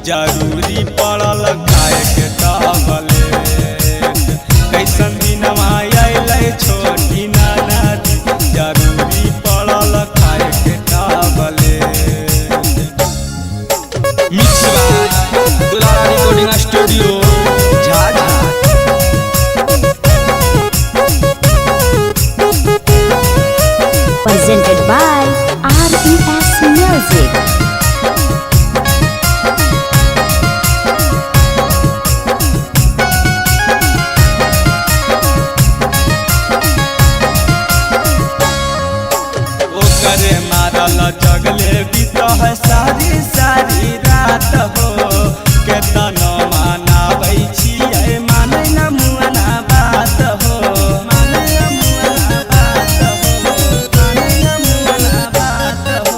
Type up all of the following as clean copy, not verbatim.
जरूरी पड़ल खाए के तबले। कैसन दिनवा अइलै छोटी ननदी, जरूरी पड़ल खाए के तबले। मिक्स बाय दुलारा recording studio Jhajha. Presented by RES Music. ओकरे मारल जगले बीत है सारी सारी रात हो। केतना मनाबै छियै मानै न मुअना बात हो, मानै न मुअना बात हो, मानै न मुअना बात हो।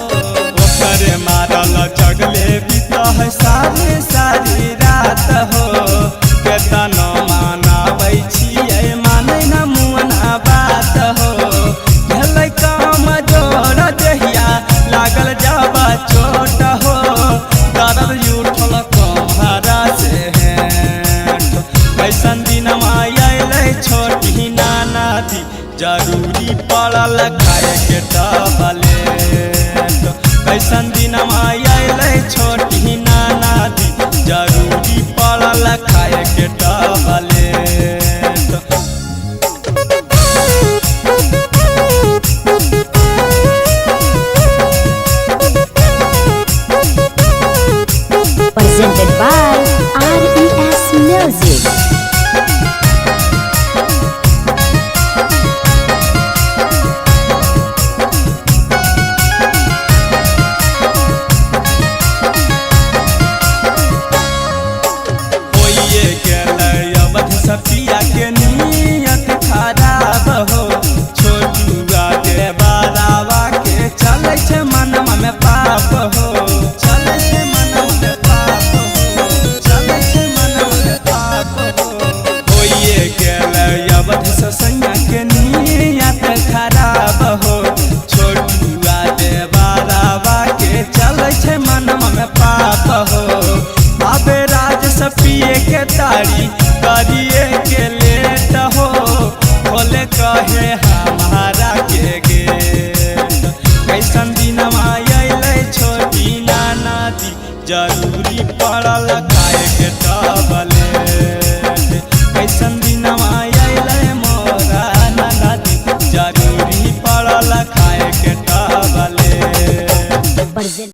ओकरे मारल जगले बीत है सारी सारी रात हो। केतना मनाबै छियै मानै न मुअना बात हो। भेलै काम जोर देहिया लागल जाबा चोट हो। दर्द उठल कमहरा से हेठ। कैसन दिनवा अइलै छोटी ननदी, जरूरी पड़ल खाए के तबले।